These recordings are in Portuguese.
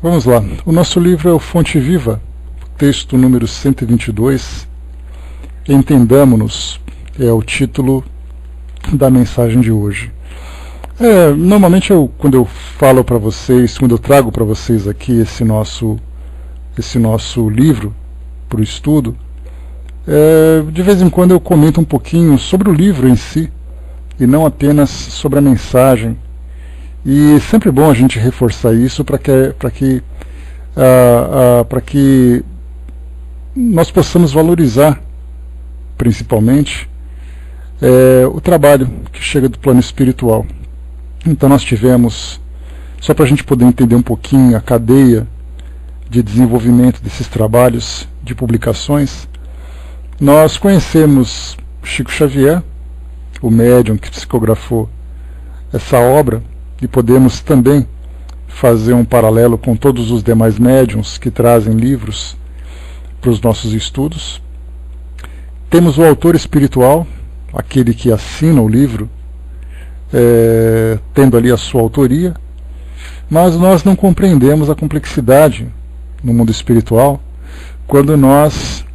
Vamos lá. O nosso livro é o Fonte Viva, texto número 122. Entendamo-nos é o título da mensagem de hoje. Normalmente quando eu falo para vocês, quando eu trago para vocês aqui esse nosso livro para o estudo, de vez em quando eu comento um pouquinho sobre o livro em si e não apenas sobre a mensagem. E é sempre bom a gente reforçar isso para que nós possamos valorizar, principalmente, o trabalho que chega do plano espiritual. Então nós tivemos, só para a gente poder entender um pouquinho a cadeia de desenvolvimento desses trabalhos de publicações, nós conhecemos Chico Xavier, o médium que psicografou essa obra, e podemos também fazer um paralelo com todos os demais médiuns que trazem livros para os nossos estudos. Temos o autor espiritual, aquele que assina o livro, tendo ali a sua autoria, mas nós não compreendemos a complexidade no mundo espiritual quando nós,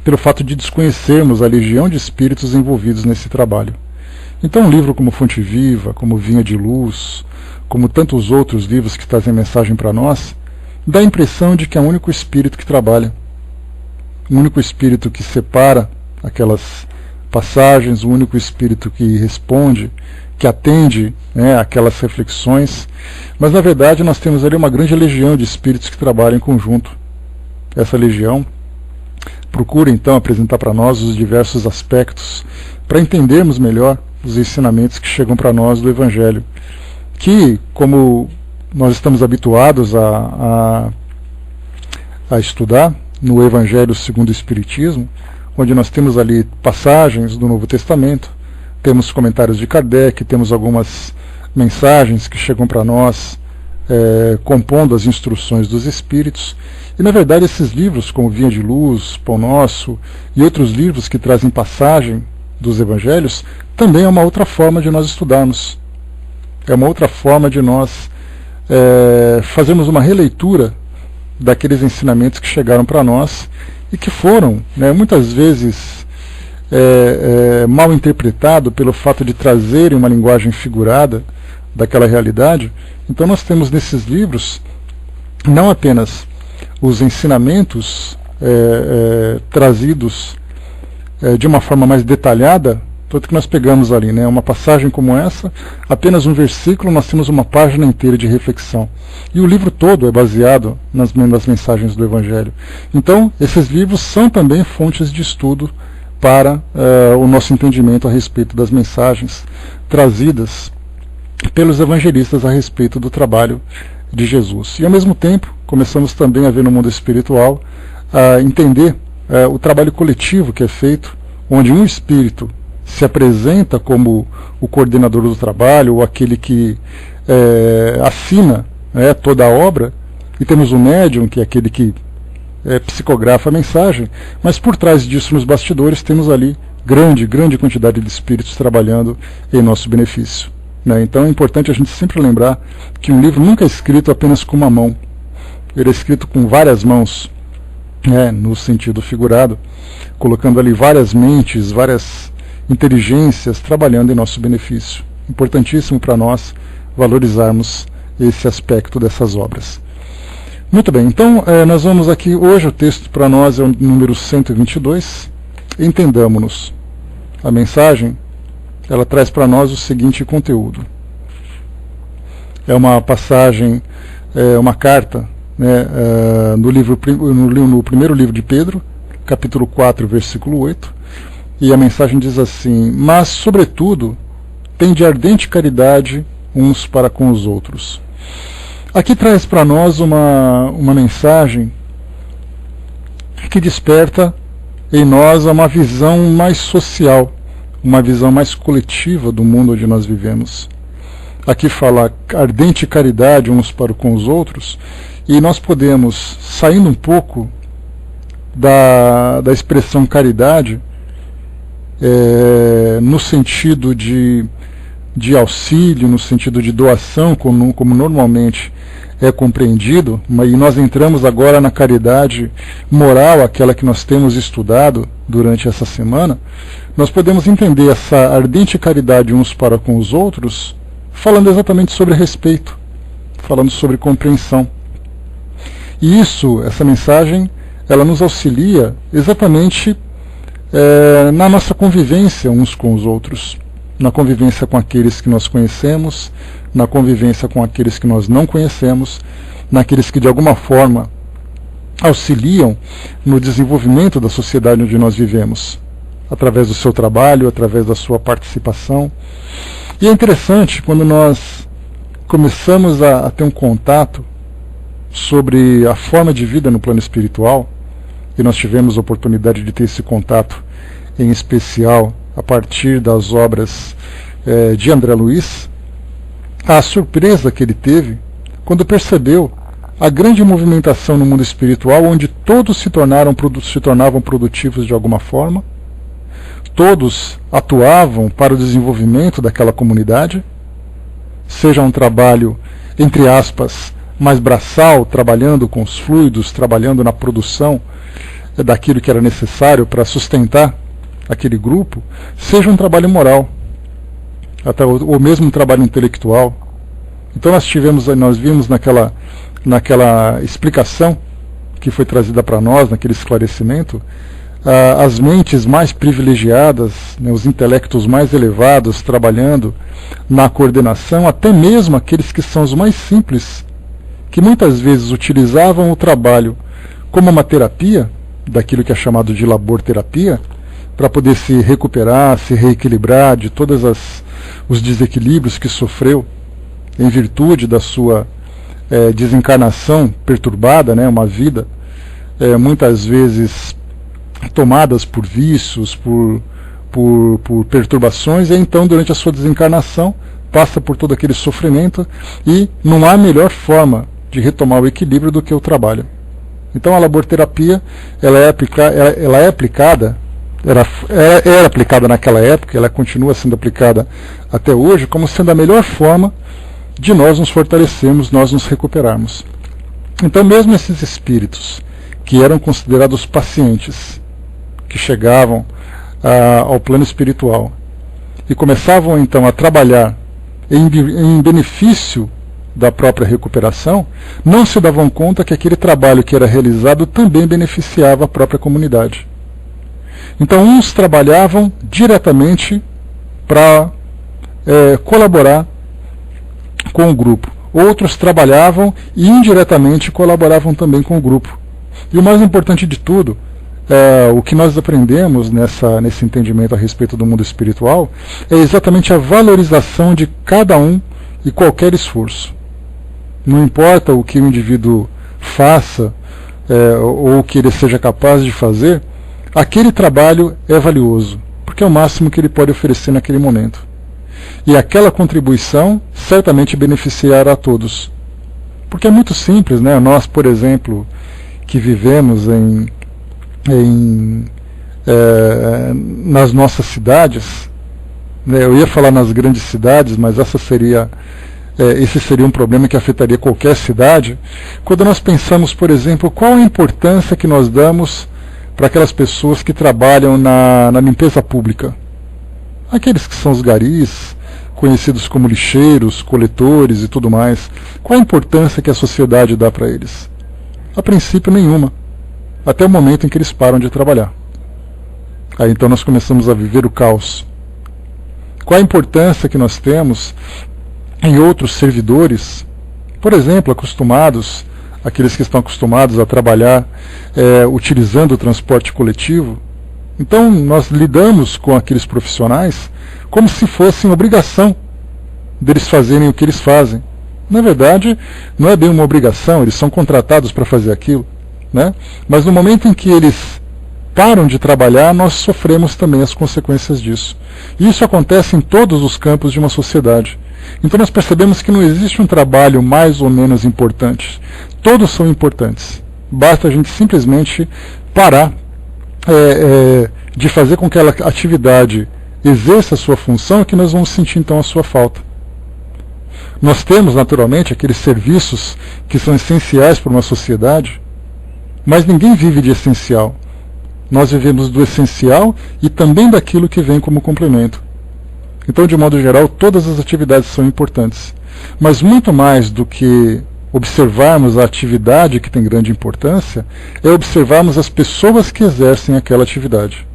pelo fato de desconhecermos a legião de espíritos envolvidos nesse trabalho. Então um livro como Fonte Viva, como Vinha de Luz, como tantos outros livros que trazem mensagem para nós, dá a impressão de que é um único espírito que trabalha, um único espírito que separa aquelas passagens, um único espírito que responde, que atende aquelas reflexões, mas na verdade nós temos ali uma grande legião de espíritos que trabalham em conjunto. Essa legião procura então apresentar para nós os diversos aspectos para entendermos melhor os ensinamentos que chegam para nós do Evangelho, que, como nós estamos habituados a estudar no Evangelho segundo o Espiritismo, onde nós temos ali passagens do Novo Testamento, temos comentários de Kardec, temos algumas mensagens que chegam para nós compondo as instruções dos Espíritos, e na verdade esses livros como Vinha de Luz, Pão Nosso e outros livros que trazem passagem dos Evangelhos, também é uma outra forma de nós estudarmos. É uma outra forma de nós fazermos uma releitura daqueles ensinamentos que chegaram para nós e que foram, muitas vezes, mal interpretados pelo fato de trazerem uma linguagem figurada daquela realidade. Então nós temos nesses livros não apenas os ensinamentos trazidos de uma forma mais detalhada, tanto que nós pegamos ali, uma passagem como essa, apenas um versículo, nós temos uma página inteira de reflexão. E o livro todo é baseado nas mensagens do Evangelho. Então, esses livros são também fontes de estudo para o nosso entendimento a respeito das mensagens trazidas pelos evangelistas a respeito do trabalho de Jesus. E ao mesmo tempo, começamos também a ver no mundo espiritual, a entender o trabalho coletivo que é feito, onde um espírito se apresenta como o coordenador do trabalho, ou aquele que assina toda a obra, e temos o médium, que é aquele que psicografa a mensagem, mas por trás disso, nos bastidores, temos ali grande quantidade de espíritos trabalhando em nosso benefício. Então é importante a gente sempre lembrar que um livro nunca é escrito apenas com uma mão, ele é escrito com várias mãos, no sentido figurado, colocando ali várias mentes, várias inteligências trabalhando em nosso benefício. Importantíssimo para nós valorizarmos esse aspecto dessas obras. Muito bem, então nós vamos aqui, hoje o texto para nós é o número 122, Entendamo-nos. A mensagem, ela traz para nós o seguinte conteúdo. É uma passagem, uma carta, no primeiro livro de Pedro, capítulo 4, versículo 8, e a mensagem diz assim: mas, sobretudo, tende ardente caridade uns para com os outros. Aqui traz para nós uma mensagem que desperta em nós uma visão mais social, uma visão mais coletiva do mundo onde nós vivemos. Aqui fala ardente caridade uns para com os outros, e nós podemos, saindo um pouco da expressão caridade, no sentido de auxílio, no sentido de doação, como normalmente é compreendido, e nós entramos agora na caridade moral, aquela que nós temos estudado durante essa semana, nós podemos entender essa ardente caridade uns para com os outros, falando exatamente sobre respeito, falando sobre compreensão. E essa mensagem, ela nos auxilia exatamente na nossa convivência uns com os outros, na convivência com aqueles que nós conhecemos, na convivência com aqueles que nós não conhecemos, naqueles que de alguma forma auxiliam no desenvolvimento da sociedade onde nós vivemos, através do seu trabalho, através da sua participação. E é interessante quando nós começamos a ter um contato sobre a forma de vida no plano espiritual, e nós tivemos a oportunidade de ter esse contato, em especial a partir das obras de André Luiz, a surpresa que ele teve quando percebeu a grande movimentação no mundo espiritual, onde todos se tornavam produtivos de alguma forma, todos atuavam para o desenvolvimento daquela comunidade, seja um trabalho, entre aspas, mais braçal, trabalhando com os fluidos, trabalhando na produção daquilo que era necessário para sustentar aquele grupo, seja um trabalho moral, até ou mesmo um trabalho intelectual. Então nós vimos naquela explicação que foi trazida para nós, naquele esclarecimento, as mentes mais privilegiadas, os intelectos mais elevados trabalhando na coordenação, até mesmo aqueles que são os mais simples, que muitas vezes utilizavam o trabalho como uma terapia, daquilo que é chamado de laborterapia, para poder se recuperar, se reequilibrar de todos os desequilíbrios que sofreu em virtude da sua desencarnação perturbada, uma vida muitas vezes tomadas por vícios, por perturbações, e então durante a sua desencarnação passa por todo aquele sofrimento, e não há melhor forma de retomar o equilíbrio do que o trabalho. Então a laborterapia era aplicada naquela época, ela continua sendo aplicada até hoje, como sendo a melhor forma de nós nos fortalecermos, nós nos recuperarmos. Então mesmo esses espíritos que eram considerados pacientes, que chegavam ao plano espiritual e começavam então a trabalhar em benefício da própria recuperação, não se davam conta que aquele trabalho que era realizado também beneficiava a própria comunidade. Então uns trabalhavam diretamente para colaborar com o grupo, outros trabalhavam e indiretamente colaboravam também com o grupo. E o mais importante de tudo, o que nós aprendemos nesse entendimento a respeito do mundo espiritual, é exatamente a valorização de cada um e qualquer esforço. Não importa o que o indivíduo faça ou o que ele seja capaz de fazer, aquele trabalho é valioso, porque é o máximo que ele pode oferecer naquele momento. E aquela contribuição certamente beneficiará a todos. Porque é muito simples, nós, por exemplo, que vivemos nas nossas cidades, eu ia falar nas grandes cidades, mas esse seria um problema que afetaria qualquer cidade. Quando nós pensamos, por exemplo, qual a importância que nós damos para aquelas pessoas que trabalham na limpeza pública, aqueles que são os garis, conhecidos como lixeiros, coletores e tudo mais, qual a importância que a sociedade dá para eles? A princípio nenhuma, até o momento em que eles param de trabalhar. Aí então nós começamos a viver o caos. Qual a importância que nós temos em outros servidores, por exemplo, aqueles que estão acostumados a trabalhar utilizando o transporte coletivo? Então nós lidamos com aqueles profissionais como se fosse obrigação deles fazerem o que eles fazem. Na verdade, não é bem uma obrigação, eles são contratados para fazer aquilo, Mas no momento em que eles param de trabalhar, nós sofremos também as consequências disso. E isso acontece em todos os campos de uma sociedade. Então nós percebemos que não existe um trabalho mais ou menos importante. Todos são importantes. Basta a gente simplesmente parar de fazer com que aquela atividade exerça a sua função, que nós vamos sentir então a sua falta. Nós temos, naturalmente, aqueles serviços que são essenciais para uma sociedade, mas ninguém vive de essencial. Nós vivemos do essencial e também daquilo que vem como complemento. Então, de modo geral, todas as atividades são importantes. Mas muito mais do que observarmos a atividade que tem grande importância, é observarmos as pessoas que exercem aquela atividade.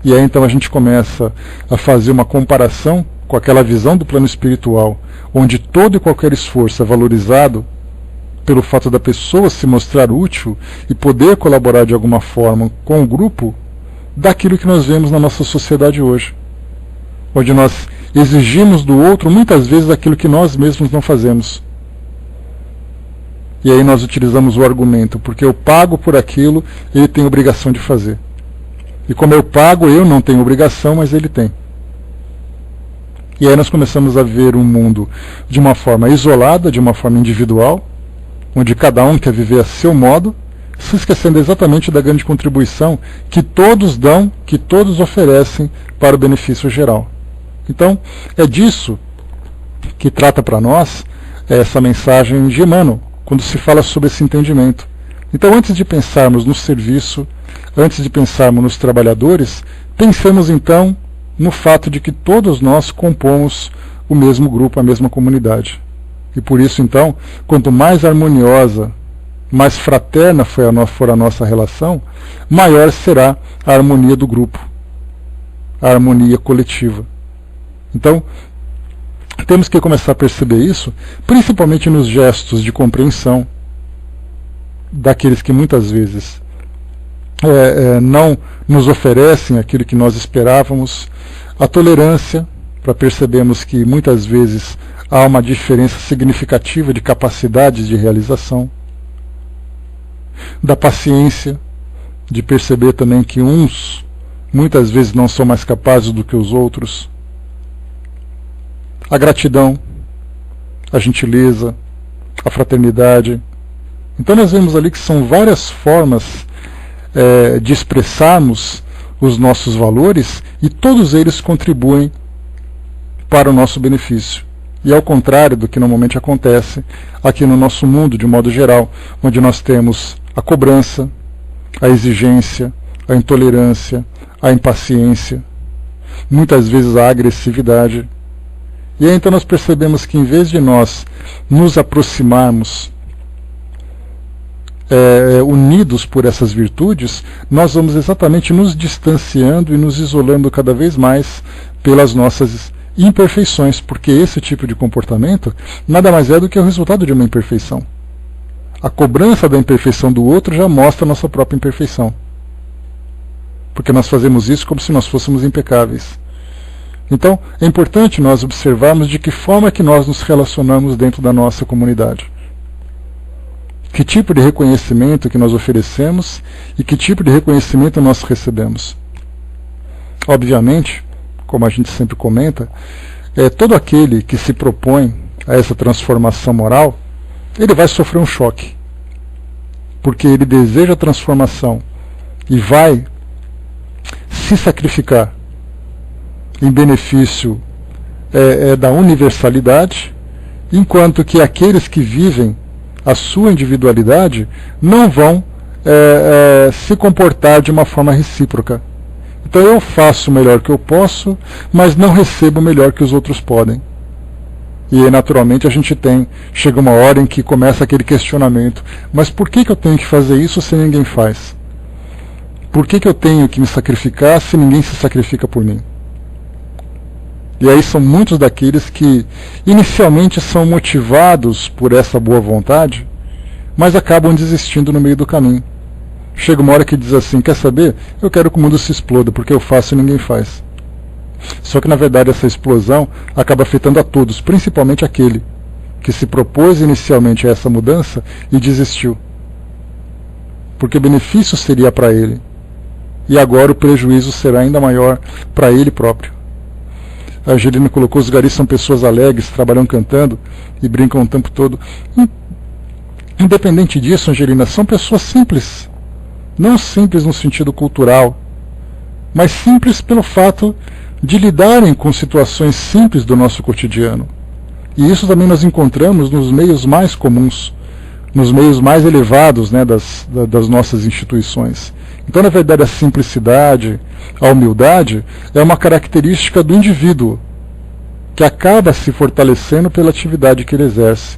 E aí então a gente começa a fazer uma comparação com aquela visão do plano espiritual, onde todo e qualquer esforço é valorizado pelo fato da pessoa se mostrar útil e poder colaborar de alguma forma com o grupo, daquilo que nós vemos na nossa sociedade hoje, onde nós exigimos do outro muitas vezes aquilo que nós mesmos não fazemos. E aí nós utilizamos o argumento, porque eu pago por aquilo, ele tem obrigação de fazer. E como eu pago, eu não tenho obrigação, mas ele tem. E aí nós começamos a ver um mundo de uma forma isolada, de uma forma individual, onde cada um quer viver a seu modo, se esquecendo exatamente da grande contribuição que todos dão, que todos oferecem para o benefício geral. Então, é disso que trata para nós essa mensagem de Emmanuel, quando se fala sobre esse entendimento. Então, antes de pensarmos no serviço, antes de pensarmos nos trabalhadores, pensemos então no fato de que todos nós compomos o mesmo grupo, a mesma comunidade. E por isso, então, quanto mais harmoniosa, mais fraterna for a nossa relação, maior será a harmonia do grupo, a harmonia coletiva. Então, temos que começar a perceber isso, principalmente nos gestos de compreensão daqueles que muitas vezes não nos oferecem aquilo que nós esperávamos, a tolerância, para percebermos que muitas vezes há uma diferença significativa de capacidades de realização, da paciência, de perceber também que uns muitas vezes não são mais capazes do que os outros, a gratidão, a gentileza, a fraternidade. Então nós vemos ali que são várias formas de expressarmos os nossos valores e todos eles contribuem para o nosso benefício. E ao contrário do que normalmente acontece aqui no nosso mundo, de modo geral, onde nós temos a cobrança, a exigência, a intolerância, a impaciência, muitas vezes a agressividade. E aí então nós percebemos que em vez de nós nos aproximarmos unidos por essas virtudes, nós vamos exatamente nos distanciando e nos isolando cada vez mais pelas nossas imperfeições, porque esse tipo de comportamento nada mais é do que o resultado de uma imperfeição. A cobrança da imperfeição do outro já mostra a nossa própria imperfeição, porque nós fazemos isso como se nós fôssemos impecáveis. Então, é importante nós observarmos de que forma que nós nos relacionamos dentro da nossa comunidade. Que tipo de reconhecimento que nós oferecemos e que tipo de reconhecimento nós recebemos. Obviamente, como a gente sempre comenta, todo aquele que se propõe a essa transformação moral, ele vai sofrer um choque. Porque ele deseja a transformação e vai se sacrificar em benefício da universalidade, enquanto que aqueles que vivem a sua individualidade não vão se comportar de uma forma recíproca. Então eu faço o melhor que eu posso, mas não recebo o melhor que os outros podem. E aí, naturalmente a gente chega uma hora em que começa aquele questionamento, mas por que eu tenho que fazer isso se ninguém faz? Por que eu tenho que me sacrificar se ninguém se sacrifica por mim? E aí são muitos daqueles que inicialmente são motivados por essa boa vontade, mas acabam desistindo no meio do caminho. Chega uma hora que diz assim, quer saber? Eu quero que o mundo se exploda, porque eu faço e ninguém faz. Só que na verdade essa explosão acaba afetando a todos, principalmente aquele que se propôs inicialmente a essa mudança e desistiu. Porque o benefício seria para ele, e agora o prejuízo será ainda maior para ele próprio. A Angelina colocou, os garis são pessoas alegres, trabalham cantando e brincam o tempo todo. Independente disso, Angelina, são pessoas simples. Não simples no sentido cultural, mas simples pelo fato de lidarem com situações simples do nosso cotidiano. E isso também nós encontramos nos meios mais comuns, nos meios mais elevados, né, das nossas instituições. Então, na verdade, a simplicidade, a humildade, é uma característica do indivíduo, que acaba se fortalecendo pela atividade que ele exerce,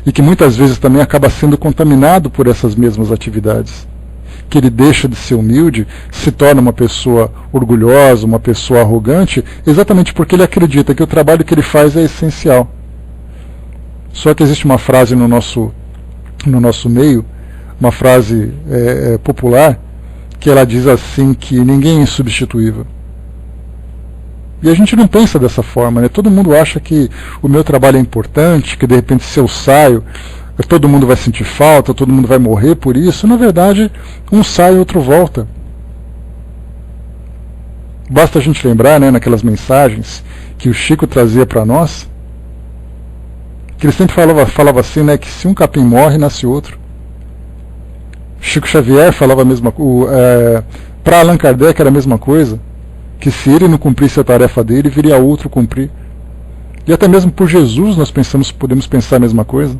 e que muitas vezes também acaba sendo contaminado por essas mesmas atividades. Que ele deixa de ser humilde, se torna uma pessoa orgulhosa, uma pessoa arrogante, exatamente porque ele acredita que o trabalho que ele faz é essencial. Só que existe uma frase no nosso meio, uma frase popular, que ela diz assim, que ninguém é insubstituível. E a gente não pensa dessa forma, né? Todo mundo acha que o meu trabalho é importante, que de repente se eu saio, todo mundo vai sentir falta, todo mundo vai morrer por isso. Na verdade, um sai e outro volta. Basta a gente lembrar, né, naquelas mensagens que o Chico trazia para nós, que ele sempre falava assim, né, que se um capim morre, nasce outro. Chico Xavier falava a mesma coisa, para Allan Kardec era a mesma coisa, que se ele não cumprisse a tarefa dele, viria outro cumprir. E até mesmo por Jesus nós podemos pensar a mesma coisa.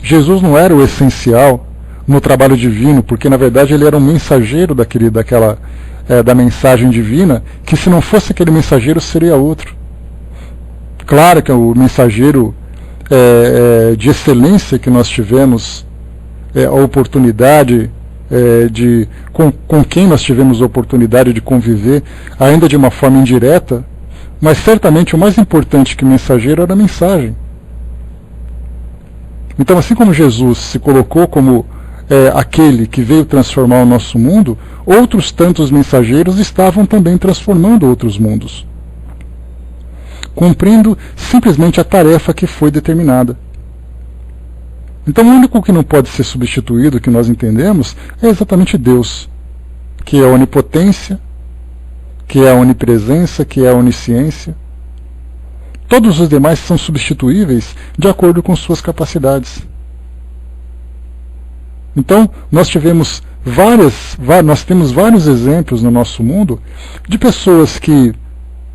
Jesus não era o essencial no trabalho divino, porque na verdade ele era um mensageiro da mensagem divina, que se não fosse aquele mensageiro seria outro. Claro que o mensageiro de excelência que nós tivemos a oportunidade com quem nós tivemos a oportunidade de conviver, ainda de uma forma indireta, mas certamente o mais importante que mensageiro era a mensagem. Então, assim como Jesus se colocou como aquele que veio transformar o nosso mundo, outros tantos mensageiros estavam também transformando outros mundos, cumprindo simplesmente a tarefa que foi determinada. Então o único que não pode ser substituído, que nós entendemos, é exatamente Deus, que é a onipotência, que é a onipresença, que é a onisciência. Todos os demais são substituíveis de acordo com suas capacidades. Então nós temos vários exemplos no nosso mundo de pessoas que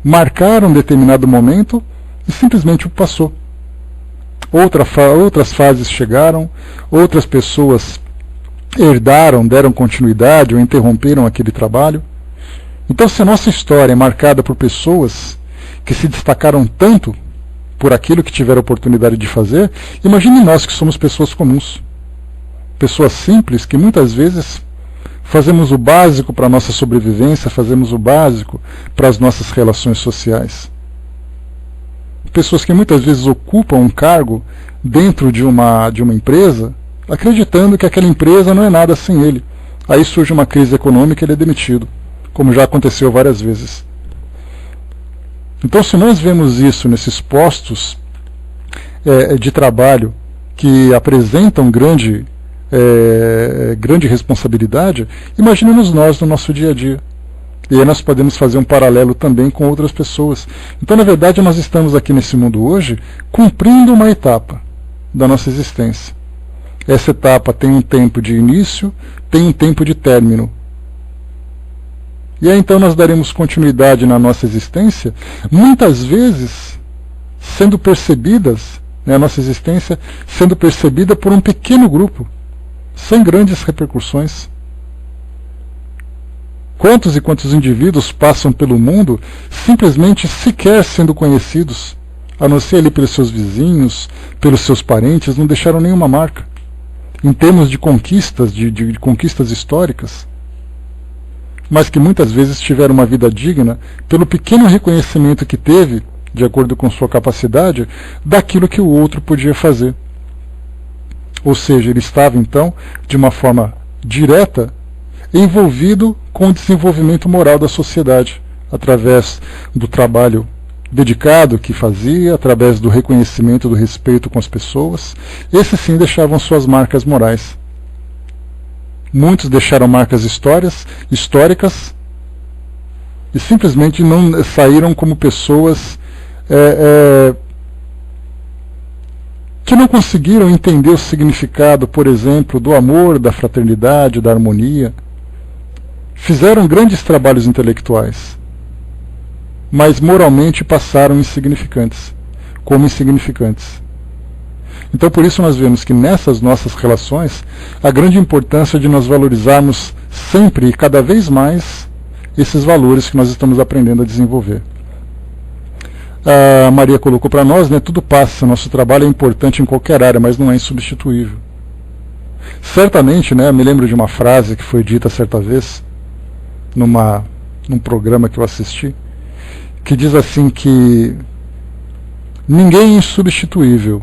marcaram um determinado momento e simplesmente o passou. Outras fases chegaram, outras pessoas herdaram, deram continuidade ou interromperam aquele trabalho. Então, se a nossa história é marcada por pessoas que se destacaram tanto por aquilo que tiveram oportunidade de fazer, imagine nós que somos pessoas comuns, pessoas simples que muitas vezes fazemos o básico para a nossa sobrevivência, fazemos o básico para as nossas relações sociais. Pessoas que muitas vezes ocupam um cargo dentro de uma empresa, acreditando que aquela empresa não é nada sem ele. Aí surge uma crise econômica e ele é demitido, como já aconteceu várias vezes. Então, se nós vemos isso nesses postos de trabalho que apresentam grande responsabilidade, imaginemos nós no nosso dia a dia. E aí nós podemos fazer um paralelo também com outras pessoas. Então, na verdade, nós estamos aqui nesse mundo hoje cumprindo uma etapa da nossa existência. Essa etapa tem um tempo de início, tem um tempo de término. E aí então nós daremos continuidade na nossa existência, muitas vezes sendo percebidas, né, a nossa existência sendo percebida por um pequeno grupo, sem grandes repercussões. Quantos e quantos indivíduos passam pelo mundo simplesmente sequer sendo conhecidos, a não ser ali pelos seus vizinhos, pelos seus parentes, não deixaram nenhuma marca, em termos de conquistas, de conquistas históricas, mas que muitas vezes tiveram uma vida digna pelo pequeno reconhecimento que teve, de acordo com sua capacidade, daquilo que o outro podia fazer. Ou seja, ele estava então, de uma forma direta, envolvido com o desenvolvimento moral da sociedade, através do trabalho dedicado que fazia, através do reconhecimento, do respeito com as pessoas. Esses sim deixavam suas marcas morais. Muitos deixaram marcas históricas e simplesmente não saíram como pessoas que não conseguiram entender o significado, por exemplo, do amor, da fraternidade, da harmonia. Fizeram grandes trabalhos intelectuais, mas moralmente passaram insignificantes, como insignificantes. Então por isso nós vemos que nessas nossas relações, a grande importância de nós valorizarmos sempre e cada vez mais esses valores que nós estamos aprendendo a desenvolver. A Maria colocou para nós, né, tudo passa, nosso trabalho é importante em qualquer área, mas não é insubstituível. Certamente, né, me lembro de uma frase que foi dita certa vez, num programa que eu assisti, que diz assim que ninguém é insubstituível,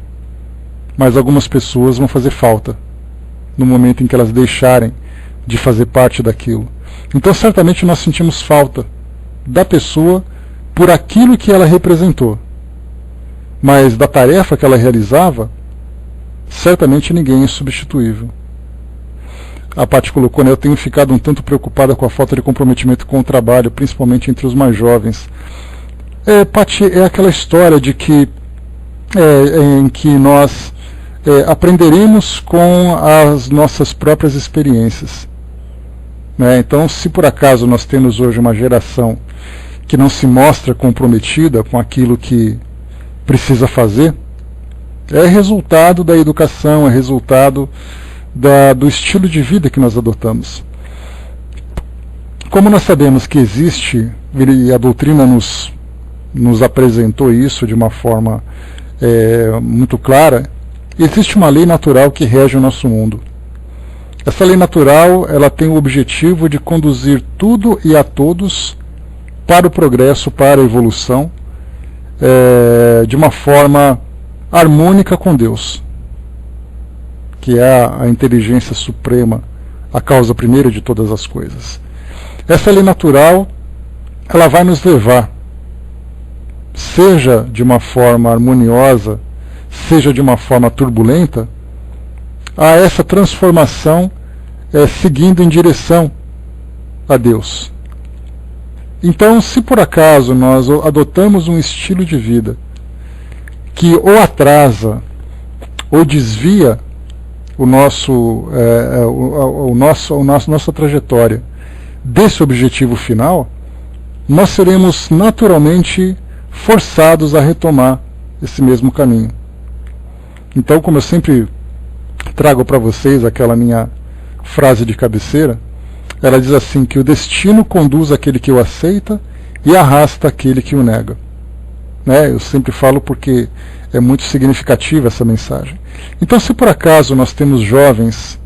mas algumas pessoas vão fazer falta no momento em que elas deixarem de fazer parte daquilo. Então certamente nós sentimos falta da pessoa por aquilo que ela representou, mas da tarefa que ela realizava, certamente ninguém é substituível. A Paty colocou, né, eu tenho ficado um tanto preocupada com a falta de comprometimento com o trabalho, principalmente entre os mais jovens. Paty, é aquela história de que em que nós aprenderemos com as nossas próprias experiências. Né? Então, se por acaso nós temos hoje uma geração que não se mostra comprometida com aquilo que precisa fazer, é resultado da educação, é resultado do estilo de vida que nós adotamos. Como nós sabemos que existe, e a doutrina nos apresentou isso de uma forma muito clara, existe uma lei natural que rege o nosso mundo. Essa lei natural, ela tem o objetivo de conduzir tudo e a todos para o progresso, para a evolução, de uma forma harmônica com Deus, que é a inteligência suprema, a causa primeira de todas as coisas. Essa lei natural, ela vai nos levar, seja de uma forma harmoniosa, seja de uma forma turbulenta, a essa transformação seguindo em direção a Deus. Então, se por acaso nós adotamos um estilo de vida que ou atrasa ou desvia nossa trajetória desse objetivo final, nós seremos naturalmente forçados a retomar esse mesmo caminho. Então, como eu sempre trago para vocês aquela minha frase de cabeceira, ela diz assim, que o destino conduz aquele que o aceita e arrasta aquele que o nega. Né? Eu sempre falo porque é muito significativa essa mensagem. Então, se por acaso nós temos jovens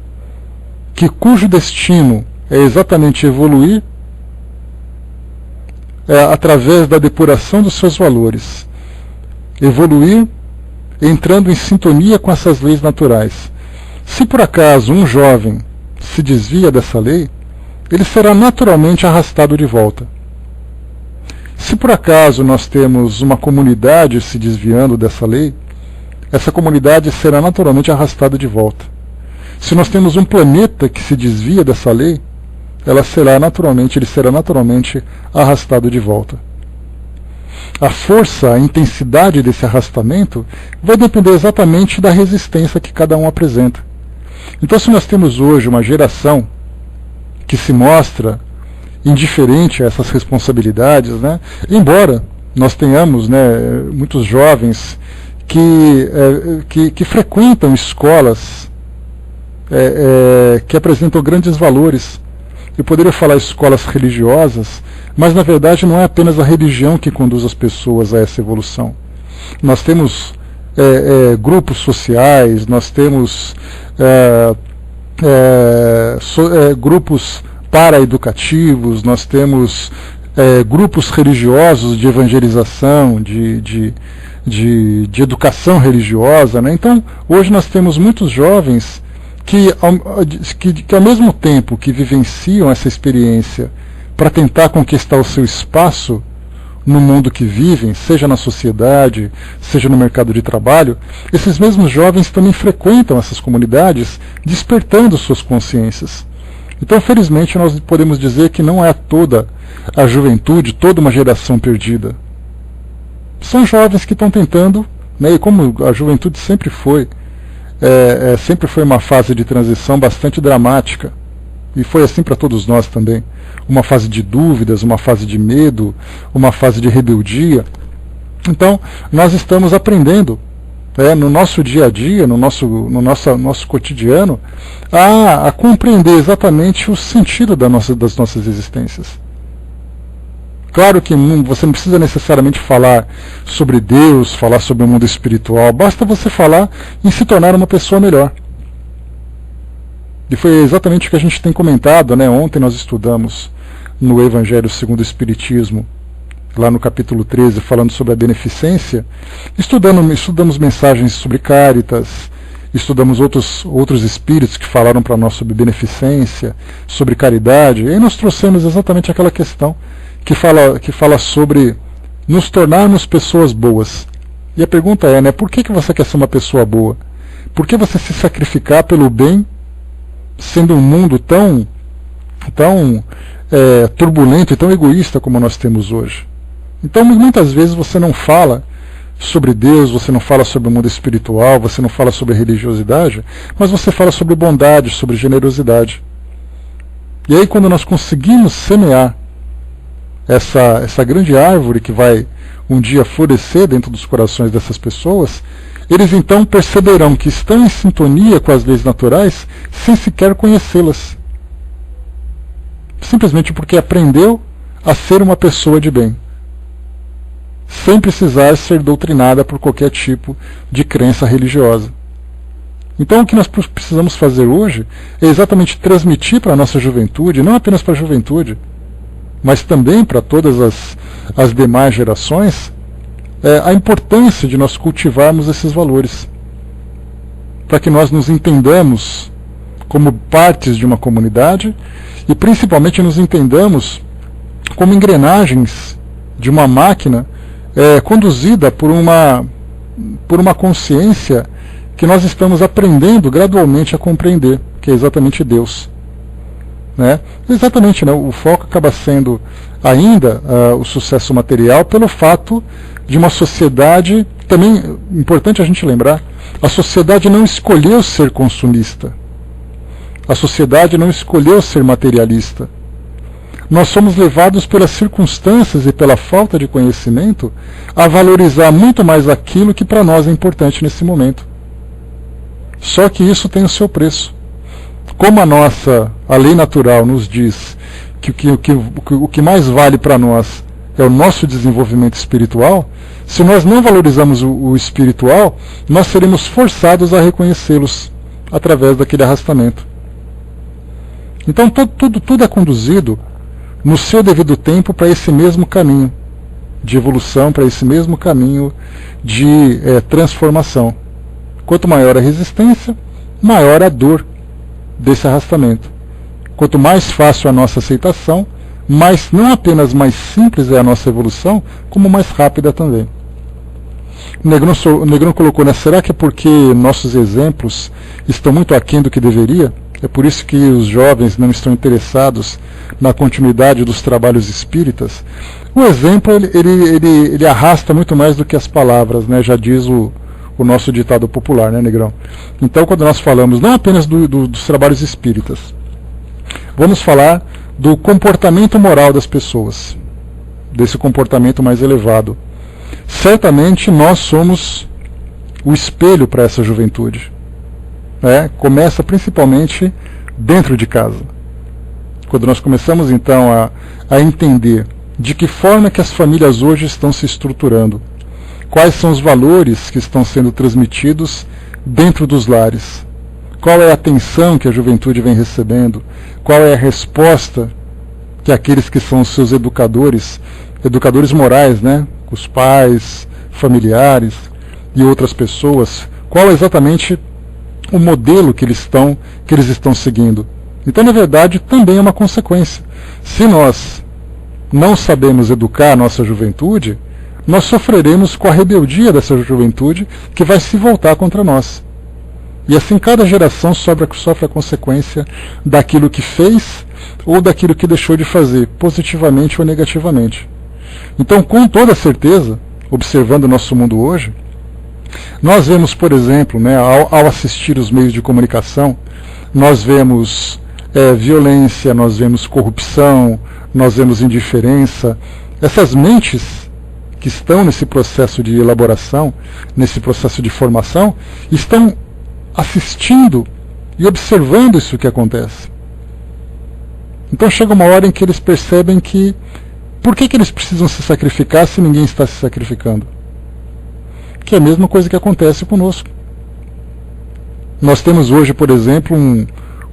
cujo destino é exatamente evoluir através da depuração dos seus valores, evoluir entrando em sintonia com essas leis naturais. Se por acaso um jovem se desvia dessa lei, ele será naturalmente arrastado de volta. Se por acaso nós temos uma comunidade se desviando dessa lei, essa comunidade será naturalmente arrastada de volta. Se nós temos um planeta que se desvia dessa lei, ele será naturalmente arrastado de volta. A força, a intensidade desse arrastamento vai depender exatamente da resistência que cada um apresenta. Então, se nós temos hoje uma geração que se mostra indiferente a essas responsabilidades, né, embora nós tenhamos, né, muitos jovens que frequentam escolas que apresentam grandes valores. Eu poderia falar escolas religiosas, mas na verdade não é apenas a religião que conduz as pessoas a essa evolução. Nós temos grupos sociais, nós temos grupos paraeducativos, nós temos grupos religiosos de evangelização, de educação religiosa. Né? Então, hoje nós temos muitos jovens que ao mesmo tempo que vivenciam essa experiência para tentar conquistar o seu espaço no mundo que vivem, seja na sociedade, seja no mercado de trabalho, esses mesmos jovens também frequentam essas comunidades, despertando suas consciências. Então, felizmente, nós podemos dizer que não é toda a juventude, toda uma geração perdida. São jovens que estão tentando, né, e como a juventude sempre foi uma fase de transição bastante dramática, e foi assim para todos nós também. Uma fase de dúvidas, uma fase de medo, uma fase de rebeldia. Então, nós estamos aprendendo, no nosso dia a dia, no nosso cotidiano, a compreender exatamente o sentido das nossas existências. Claro que você não precisa necessariamente falar sobre Deus, falar sobre o mundo espiritual, basta você falar em se tornar uma pessoa melhor. E foi exatamente o que a gente tem comentado, né? Ontem nós estudamos no Evangelho segundo o Espiritismo, lá no capítulo 13, falando sobre a beneficência. Estudamos mensagens sobre Caritas, estudamos outros espíritos que falaram para nós sobre beneficência, sobre caridade, e aí nós trouxemos exatamente aquela questão que fala sobre nos tornarmos pessoas boas. E a pergunta é, né, por que você quer ser uma pessoa boa? Por que você se sacrificar pelo bem, sendo um mundo tão turbulento e tão egoísta como nós temos hoje? Então, muitas vezes você não fala sobre Deus, você não fala sobre o mundo espiritual, você não fala sobre religiosidade, mas você fala sobre bondade, sobre generosidade. E aí, quando nós conseguimos semear essa grande árvore que vai um dia florescer dentro dos corações dessas pessoas, eles então perceberão que estão em sintonia com as leis naturais sem sequer conhecê-las. Simplesmente porque aprendeu a ser uma pessoa de bem, sem precisar ser doutrinada por qualquer tipo de crença religiosa. Então o que nós precisamos fazer hoje é exatamente transmitir para a nossa juventude, não apenas para a juventude, mas também para todas as demais gerações, a importância de nós cultivarmos esses valores, para que nós nos entendamos como partes de uma comunidade e principalmente nos entendamos como engrenagens de uma máquina conduzida por uma consciência que nós estamos aprendendo gradualmente a compreender, que é exatamente Deus. Né? Exatamente, né? O foco acaba sendo ainda o sucesso material pelo fato de uma sociedade, também importante a gente lembrar, a sociedade não escolheu ser consumista, a sociedade não escolheu ser materialista. Nós somos levados pelas circunstâncias e pela falta de conhecimento a valorizar muito mais aquilo que para nós é importante nesse momento. Só que isso tem o seu preço. Como a lei natural nos diz que o que mais vale para nós é o nosso desenvolvimento espiritual, se nós não valorizamos o espiritual, nós seremos forçados a reconhecê-los através daquele arrastamento. Então tudo é conduzido no seu devido tempo para esse mesmo caminho de evolução, para esse mesmo caminho de transformação. Quanto maior a resistência, maior a dor desse arrastamento. Quanto mais fácil a nossa aceitação, não apenas mais simples é a nossa evolução, como mais rápida também. O Negrão colocou, né, será que é porque nossos exemplos estão muito aquém do que deveria? É por isso que os jovens não estão interessados na continuidade dos trabalhos espíritas? O exemplo, ele arrasta muito mais do que as palavras, né? Já diz o nosso ditado popular, né, Negrão? Então, quando nós falamos não apenas dos trabalhos espíritas, vamos falar do comportamento moral das pessoas, desse comportamento mais elevado. Certamente nós somos o espelho para essa juventude. Começa principalmente dentro de casa. Quando nós começamos então a entender de que forma que as famílias hoje estão se estruturando, quais são os valores que estão sendo transmitidos dentro dos lares, qual é a atenção que a juventude vem recebendo, qual é a resposta que aqueles que são os seus educadores morais, né, os pais, familiares e outras pessoas, qual é exatamente o modelo que eles estão seguindo. Então, na verdade, também é uma consequência. Se nós não sabemos educar a nossa juventude, nós sofreremos com a rebeldia dessa juventude que vai se voltar contra nós. E assim cada geração sofre a consequência daquilo que fez ou daquilo que deixou de fazer, positivamente ou negativamente. Então, com toda certeza, observando o nosso mundo hoje, nós vemos, por exemplo, né, ao assistir os meios de comunicação, nós vemos violência, nós vemos corrupção, nós vemos indiferença. Essas mentes que estão nesse processo de elaboração, nesse processo de formação, estão assistindo e observando isso que acontece. Então chega uma hora em que eles percebem que por que eles precisam se sacrificar se ninguém está se sacrificando? Que é a mesma coisa que acontece conosco. Nós temos hoje, por exemplo,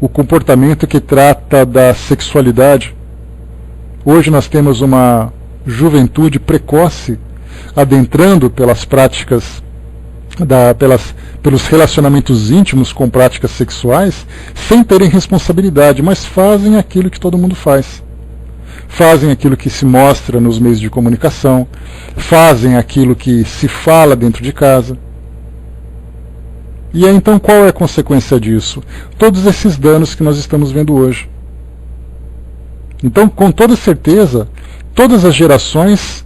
o comportamento que trata da sexualidade. Hoje nós temos uma juventude precoce adentrando pelas práticas, pelos relacionamentos íntimos com práticas sexuais, sem terem responsabilidade, mas fazem aquilo que todo mundo faz. Fazem aquilo que se mostra nos meios de comunicação, fazem aquilo que se fala dentro de casa. E aí, então, qual é a consequência disso? Todos esses danos que nós estamos vendo hoje. Então, com toda certeza, todas as gerações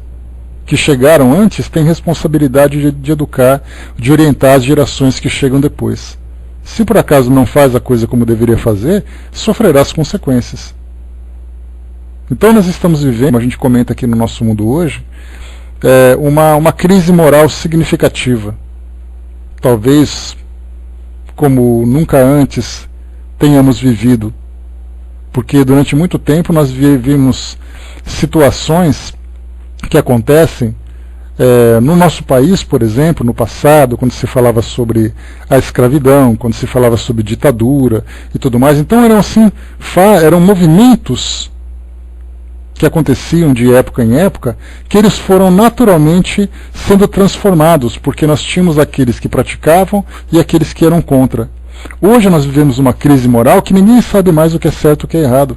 que chegaram antes têm responsabilidade de educar, de orientar as gerações que chegam depois. Se por acaso não faz a coisa como deveria fazer, sofrerá as consequências. Então nós estamos vivendo, como a gente comenta aqui no nosso mundo hoje, uma crise moral significativa. Talvez como nunca antes tenhamos vivido. Porque durante muito tempo nós vivemos situações que acontecem no nosso país, por exemplo, no passado, quando se falava sobre a escravidão, quando se falava sobre ditadura e tudo mais. Então eram movimentos que aconteciam de época em época, que eles foram naturalmente sendo transformados, porque nós tínhamos aqueles que praticavam e aqueles que eram contra. Hoje nós vivemos uma crise moral que ninguém sabe mais o que é certo e o que é errado.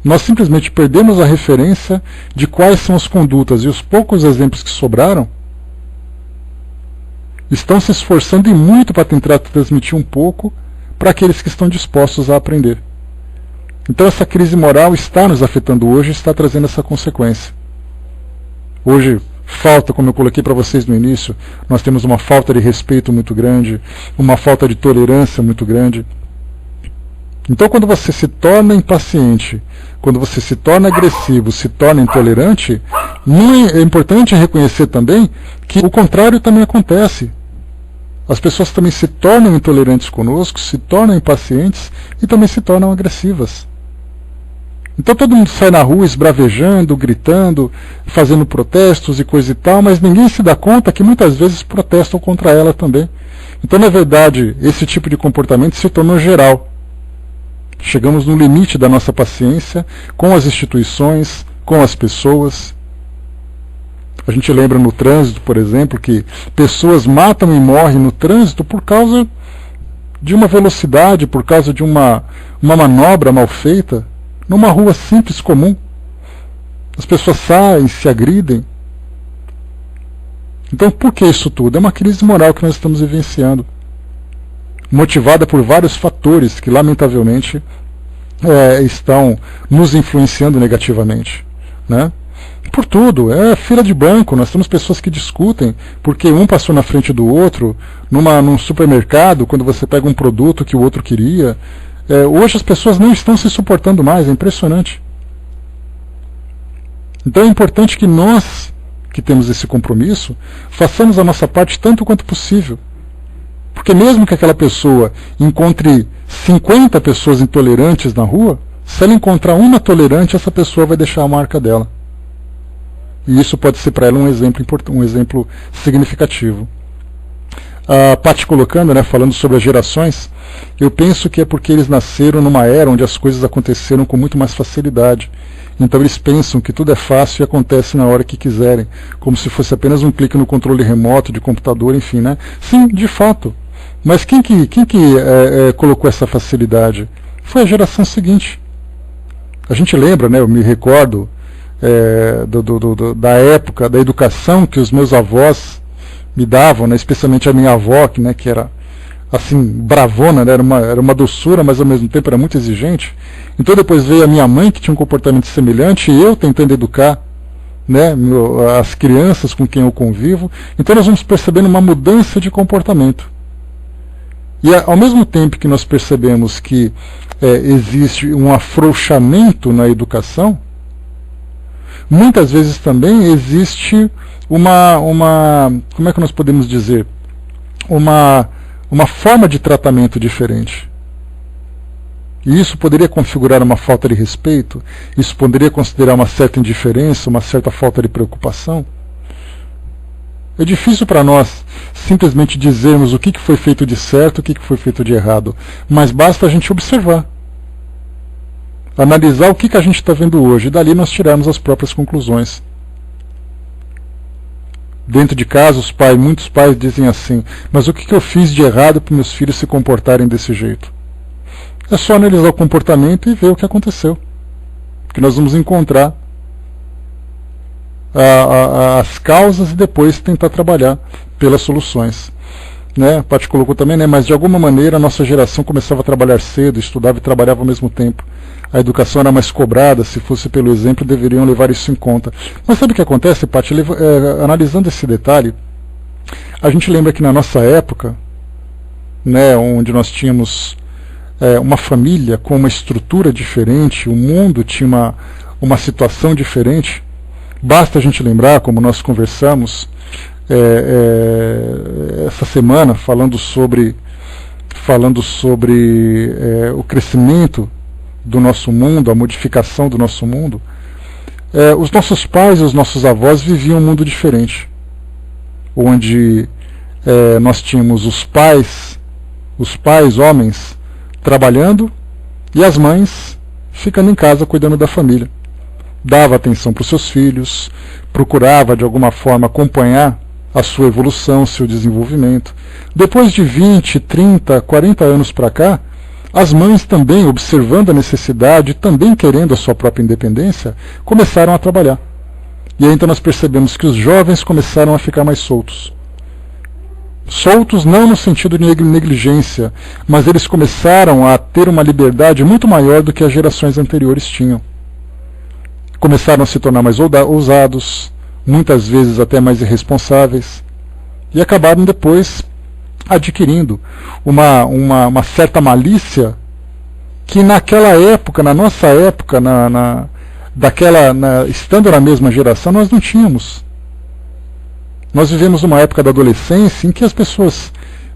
Nós simplesmente perdemos a referência de quais são as condutas, e os poucos exemplos que sobraram estão se esforçando e muito para tentar transmitir um pouco para aqueles que estão dispostos a aprender. Então essa crise moral está nos afetando hoje e está trazendo essa consequência. Hoje falta, como eu coloquei para vocês no início, nós temos uma falta de respeito muito grande, uma falta de tolerância muito grande. Então quando você se torna impaciente, quando você se torna agressivo, se torna intolerante, é importante reconhecer também que o contrário também acontece. As pessoas também se tornam intolerantes conosco, se tornam impacientes e também se tornam agressivas. Então todo mundo sai na rua esbravejando, gritando, fazendo protestos e coisa e tal, mas ninguém se dá conta que muitas vezes protestam contra ela também. Então, na verdade, esse tipo de comportamento se tornou geral. Chegamos no limite da nossa paciência com as instituições, com as pessoas. A gente lembra no trânsito, por exemplo, que pessoas matam e morrem no trânsito por causa de uma velocidade, por causa de uma manobra mal feita, numa rua simples, comum. As pessoas saem, se agridem. Então, por que isso tudo? É uma crise moral que nós estamos vivenciando, motivada por vários fatores que, lamentavelmente, estão nos influenciando negativamente, né? Por tudo, é fila de banco, nós temos pessoas que discutem porque um passou na frente do outro num supermercado, quando você pega um produto que o outro queria. Hoje as pessoas não estão se suportando mais, é impressionante. Então é importante que nós, que temos esse compromisso, façamos a nossa parte tanto quanto possível. Porque mesmo que aquela pessoa encontre 50 pessoas intolerantes na rua, se ela encontrar uma tolerante, essa pessoa vai deixar a marca dela. E isso pode ser para ela um exemplo significativo. A Paty colocando, falando sobre as gerações, eu penso que é porque eles nasceram numa era onde as coisas aconteceram com muito mais facilidade. Então eles pensam que tudo é fácil e acontece na hora que quiserem, como se fosse apenas um clique no controle remoto de computador, enfim, né? Sim, de fato. Mas quem que colocou essa facilidade? Foi a geração seguinte. A gente lembra, eu me recordo da época da educação que os meus avós me davam, especialmente a minha avó, que era assim, bravona, era uma doçura, mas ao mesmo tempo era muito exigente. Então depois veio a minha mãe, que tinha um comportamento semelhante, e eu tentando educar as crianças com quem eu convivo. Então nós vamos percebendo uma mudança de comportamento. E ao mesmo tempo que nós percebemos que existe um afrouxamento na educação, muitas vezes também existe como é que nós podemos dizer, uma forma de tratamento diferente. E isso poderia configurar uma falta de respeito, isso poderia considerar uma certa indiferença, uma certa falta de preocupação. É difícil para nós simplesmente dizermos o que foi feito de certo, o que foi feito de errado, mas basta a gente observar, analisar o que a gente está vendo hoje, e dali nós tirarmos as próprias conclusões. Dentro de casa, muitos pais dizem assim, mas o que eu fiz de errado para meus filhos se comportarem desse jeito? É só analisar o comportamento e ver o que aconteceu. Que nós vamos encontrar as causas e depois tentar trabalhar pelas soluções. Né? A Paty colocou também, né? Mas de alguma maneira a nossa geração começava a trabalhar cedo, estudava e trabalhava ao mesmo tempo. A educação era mais cobrada, se fosse pelo exemplo, deveriam levar isso em conta. Mas sabe o que acontece, Paty? Analisando esse detalhe, a gente lembra que na nossa época, né, onde nós tínhamos uma família com uma estrutura diferente, o mundo tinha uma situação diferente. Basta a gente lembrar, como nós conversamos essa semana, falando sobre o crescimento do nosso mundo, a modificação do nosso mundo. Os nossos pais e os nossos avós viviam um mundo diferente, onde nós tínhamos os pais homens, trabalhando, e as mães ficando em casa cuidando da família. Dava atenção para os seus filhos, procurava de alguma forma acompanhar a sua evolução, seu desenvolvimento. Depois de 20, 30, 40 anos para cá, as mães também, observando a necessidade, também querendo a sua própria independência, começaram a trabalhar. E aí então nós percebemos que os jovens começaram a ficar mais soltos. Soltos não no sentido de negligência, mas eles começaram a ter uma liberdade muito maior do que as gerações anteriores tinham. Começaram a se tornar mais ousados, muitas vezes até mais irresponsáveis, e acabaram depois adquirindo uma certa malícia que naquela época, na nossa época, estando na mesma geração, nós não tínhamos. Nós vivemos uma época da adolescência em que as pessoas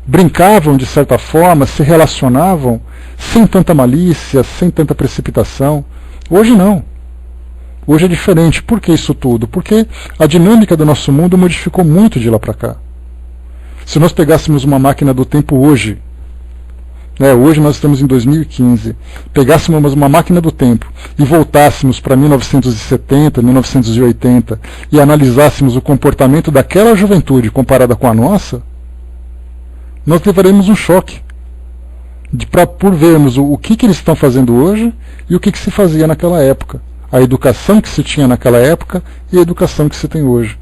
brincavam de certa forma, se relacionavam sem tanta malícia, sem tanta precipitação. Hoje não. Hoje é diferente. Por que isso tudo? Porque a dinâmica do nosso mundo modificou muito de lá para cá. Se nós pegássemos uma máquina do tempo hoje, hoje nós estamos em 2015, pegássemos uma máquina do tempo e voltássemos para 1970, 1980 e analisássemos o comportamento daquela juventude comparada com a nossa, nós levaremos um choque por vermos o que eles estão fazendo hoje e o que se fazia naquela época, a educação que se tinha naquela época e a educação que se tem hoje.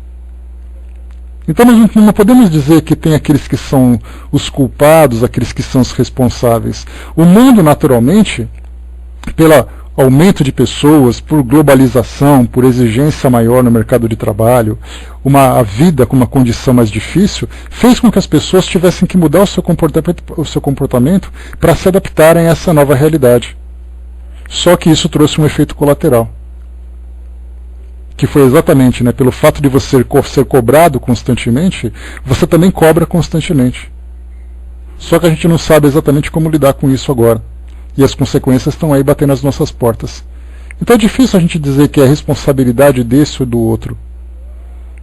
Então nós não podemos dizer que tem aqueles que são os culpados, aqueles que são os responsáveis. O mundo, naturalmente, pelo aumento de pessoas, por globalização, por exigência maior no mercado de trabalho, a vida com uma condição mais difícil, fez com que as pessoas tivessem que mudar o seu comportamento para se adaptarem a essa nova realidade. Só que isso trouxe um efeito colateral, que foi exatamente, pelo fato de você ser cobrado constantemente, você também cobra constantemente. Só que a gente não sabe exatamente como lidar com isso agora. E as consequências estão aí batendo nas nossas portas. Então é difícil a gente dizer que é responsabilidade desse ou do outro.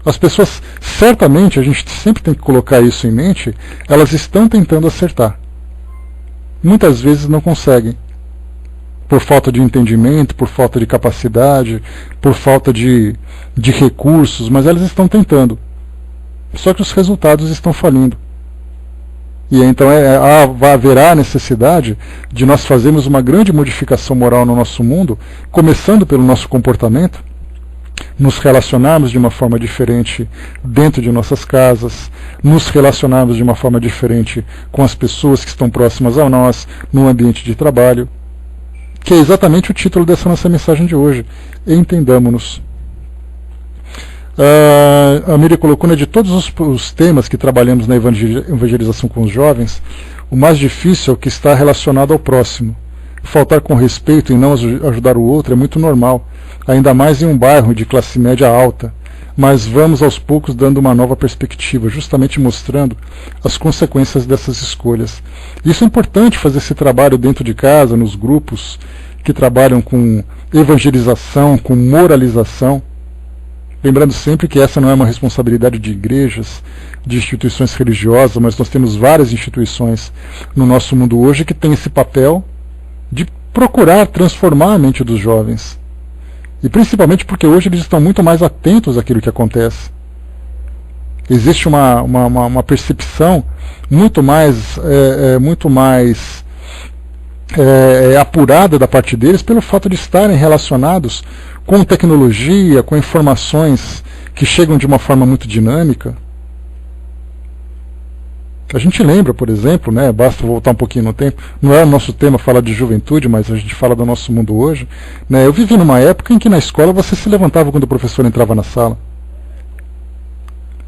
As pessoas, certamente, a gente sempre tem que colocar isso em mente, elas estão tentando acertar. Muitas vezes não conseguem. Por falta de entendimento, por falta de capacidade, por falta de recursos, mas elas estão tentando. Só que os resultados estão falindo. E então haverá a necessidade de nós fazermos uma grande modificação moral no nosso mundo, começando pelo nosso comportamento, nos relacionarmos de uma forma diferente dentro de nossas casas, nos relacionarmos de uma forma diferente com as pessoas que estão próximas a nós, no ambiente de trabalho, que é exatamente o título dessa nossa mensagem de hoje. Entendamos-nos. A Miriam colocou, de todos os temas que trabalhamos na evangelização com os jovens, o mais difícil é o que está relacionado ao próximo. faltar com respeito e não ajudar o outro é muito normal, ainda mais em um bairro de classe média alta. Mas vamos aos poucos dando uma nova perspectiva, justamente mostrando as consequências dessas escolhas. Isso é importante, fazer esse trabalho dentro de casa, nos grupos que trabalham com evangelização, com moralização. Lembrando sempre que essa não é uma responsabilidade de igrejas, de instituições religiosas, mas nós temos várias instituições no nosso mundo hoje que têm esse papel de procurar transformar a mente dos jovens. E principalmente porque hoje eles estão muito mais atentos àquilo que acontece. Existe uma percepção muito mais apurada da parte deles pelo fato de estarem relacionados com tecnologia, com informações que chegam de uma forma muito dinâmica. A gente lembra, por exemplo, né, basta voltar um pouquinho no tempo, não é o nosso tema falar de juventude, mas a gente fala do nosso mundo hoje. Né, eu vivi numa época em que na escola você se levantava quando o professor entrava na sala.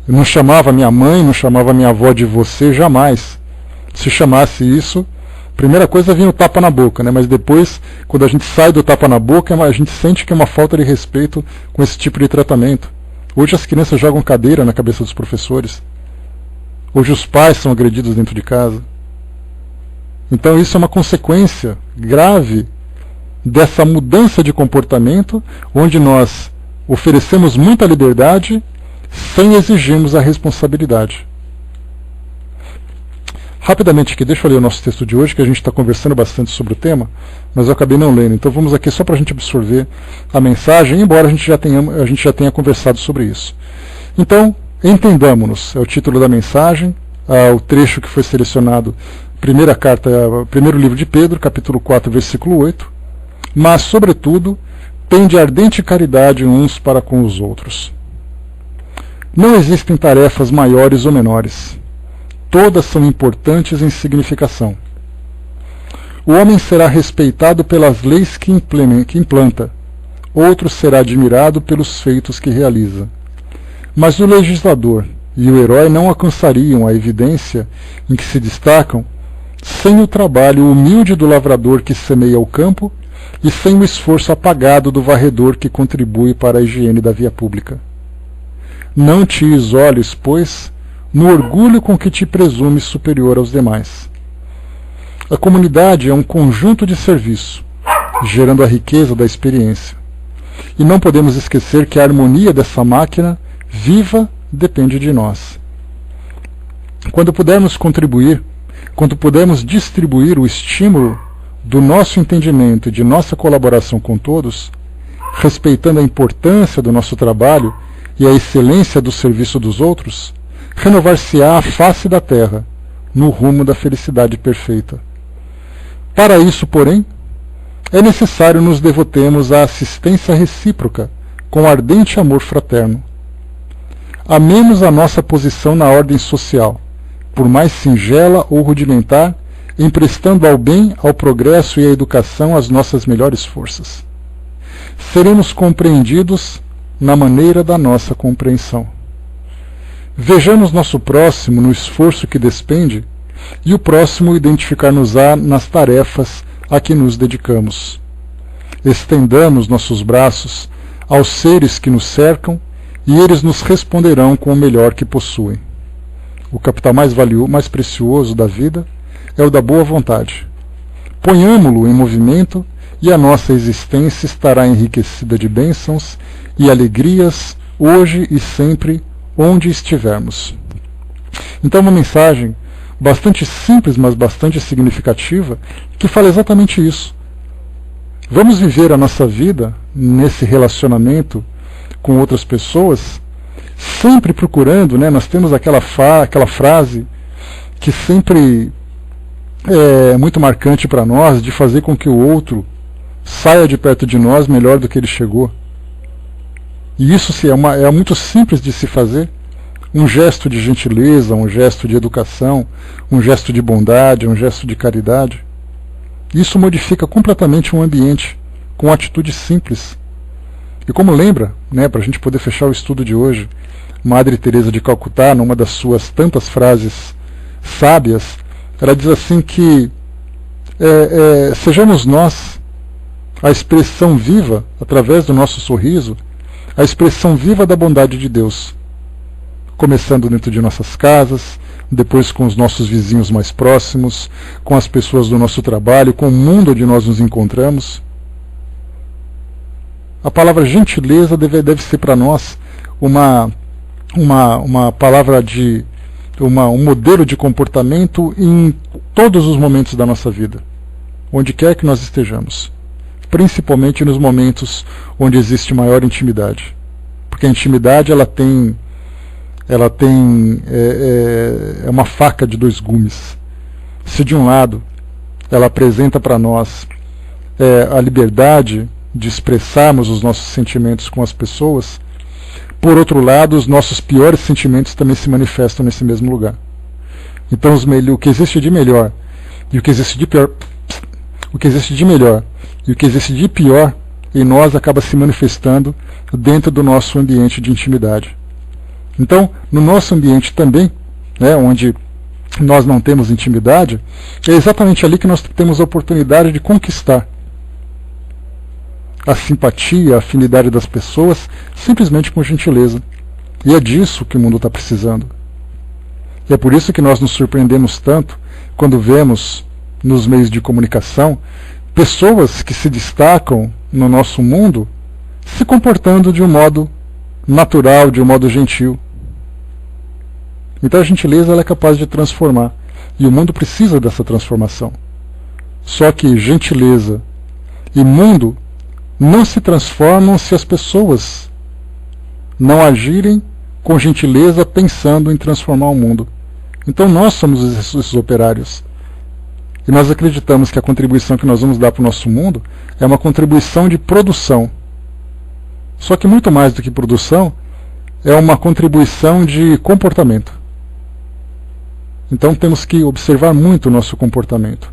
Eu não chamava minha mãe, não chamava minha avó de você, jamais. Se chamasse isso, primeira coisa vinha o tapa na boca, né, mas depois, quando a gente sai do tapa na boca, a gente sente que é uma falta de respeito com esse tipo de tratamento. Hoje as crianças jogam cadeira na cabeça dos professores. Hoje os pais são agredidos dentro de casa. Então isso é uma consequência grave dessa mudança de comportamento, onde nós oferecemos muita liberdade sem exigirmos a responsabilidade. Rapidamente aqui, deixa eu ler o nosso texto de hoje, que a gente está conversando bastante sobre o tema, mas eu acabei não lendo. Então vamos aqui só para a gente absorver a mensagem, embora a gente já tenha conversado sobre isso. Então, entendamo-nos, é o título da mensagem, o trecho que foi selecionado, primeiro livro de Pedro, capítulo 4, versículo 8. Mas, sobretudo, tende ardente caridade uns para com os outros. Não existem tarefas maiores ou menores. Todas são importantes em significação. O homem será respeitado pelas leis que implanta, outro será admirado pelos feitos que realiza. Mas o legislador e o herói não alcançariam a evidência em que se destacam sem o trabalho humilde do lavrador que semeia o campo e sem o esforço apagado do varredor que contribui para a higiene da via pública. Não te isoles, pois, no orgulho com que te presumes superior aos demais. A comunidade é um conjunto de serviço, gerando a riqueza da experiência. E não podemos esquecer que a harmonia dessa máquina viva depende de nós. Quando pudermos contribuir, quando pudermos distribuir o estímulo do nosso entendimento e de nossa colaboração com todos, respeitando a importância do nosso trabalho e a excelência do serviço dos outros, renovar-se-á a face da terra, no rumo da felicidade perfeita. Para isso, porém, é necessário nos devotemos à assistência recíproca, com ardente amor fraterno. Amemos a nossa posição na ordem social, por mais singela ou rudimentar, emprestando ao bem, ao progresso e à educação as nossas melhores forças. Seremos compreendidos na maneira da nossa compreensão. Vejamos nosso próximo no esforço que despende e o próximo identificar-nos-á nas tarefas a que nos dedicamos. Estendamos nossos braços aos seres que nos cercam e eles nos responderão com o melhor que possuem. O capital mais valioso, mais precioso da vida é o da boa vontade. Ponhamo-lo em movimento e a nossa existência estará enriquecida de bênçãos e alegrias hoje e sempre onde estivermos. Então, uma mensagem bastante simples, mas bastante significativa, que fala exatamente isso. Vamos viver a nossa vida nesse relacionamento com outras pessoas, sempre procurando, né? Nós temos aquela frase que sempre é muito marcante para nós, de fazer com que o outro saia de perto de nós melhor do que ele chegou. E isso é muito simples de se fazer. Um gesto de gentileza, um gesto de educação, um gesto de bondade, um gesto de caridade. Isso modifica completamente um ambiente com atitudes simples. E como lembra, né, para a gente poder fechar o estudo de hoje, Madre Teresa de Calcutá, numa das suas tantas frases sábias, ela diz assim que sejamos nós a expressão viva, através do nosso sorriso, a expressão viva da bondade de Deus, começando dentro de nossas casas, depois com os nossos vizinhos mais próximos, com as pessoas do nosso trabalho, com o mundo onde nós nos encontramos. A palavra gentileza deve ser para nós uma palavra um modelo de comportamento em todos os momentos da nossa vida, onde quer que nós estejamos, principalmente nos momentos onde existe maior intimidade, porque a intimidade ela é uma faca de dois gumes. Se de um lado ela apresenta para nós a liberdade de expressarmos os nossos sentimentos com as pessoas, por outro lado, os nossos piores sentimentos também se manifestam nesse mesmo lugar. Então, o que existe de melhor e o que existe de pior, o que existe de melhor e o que existe de pior em nós acaba se manifestando dentro do nosso ambiente de intimidade. Então, no nosso ambiente também, onde nós não temos intimidade, é exatamente ali que nós temos a oportunidade de conquistar a simpatia, a afinidade das pessoas, simplesmente com gentileza. E é disso que o mundo está precisando. E é por isso que nós nos surpreendemos tanto quando vemos nos meios de comunicação pessoas que se destacam no nosso mundo se comportando de um modo natural, de um modo gentil. Então a gentileza ela é capaz de transformar. E o mundo precisa dessa transformação. Só que gentileza e mundo não se transformam se as pessoas não agirem com gentileza pensando em transformar o mundo. Então nós somos esses operários. E nós acreditamos que a contribuição que nós vamos dar para o nosso mundo é uma contribuição de produção. Só que muito mais do que produção, é uma contribuição de comportamento. Então temos que observar muito o nosso comportamento.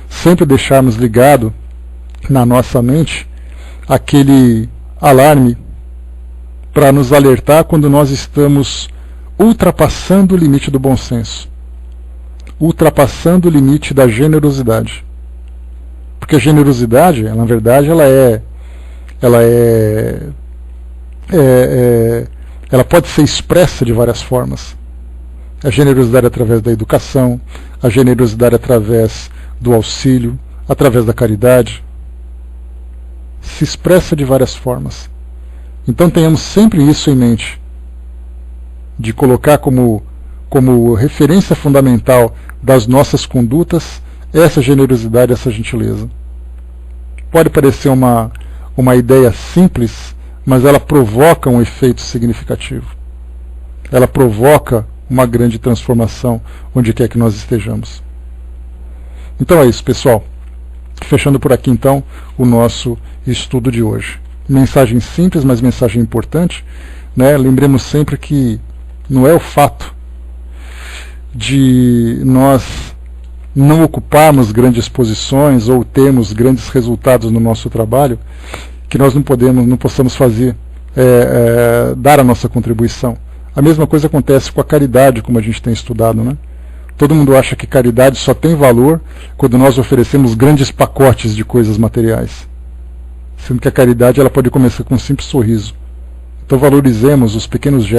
Sempre deixarmos ligado na nossa mente aquele alarme para nos alertar quando nós estamos ultrapassando o limite do bom senso, ultrapassando o limite da generosidade. Porque a generosidade, na verdade, ela pode ser expressa de várias formas. A generosidade através da educação, a generosidade através do auxílio, através da caridade. Se expressa de várias formas. Então tenhamos sempre isso em mente, de colocar como referência fundamental das nossas condutas essa generosidade, essa gentileza. Pode parecer uma ideia simples, mas ela provoca um efeito significativo. Ela provoca uma grande transformação onde quer que nós estejamos. Então é isso, pessoal. Fechando por aqui então o nosso estudo de hoje. Mensagem simples, mas mensagem importante, né? Lembremos sempre que não é o fato de nós não ocuparmos grandes posições ou termos grandes resultados no nosso trabalho que nós não possamos fazer, dar a nossa contribuição. A mesma coisa acontece com a caridade, como a gente tem estudado, né? Todo mundo acha que caridade só tem valor quando nós oferecemos grandes pacotes de coisas materiais. Sendo que a caridade ela pode começar com um simples sorriso. Então valorizemos os pequenos gestos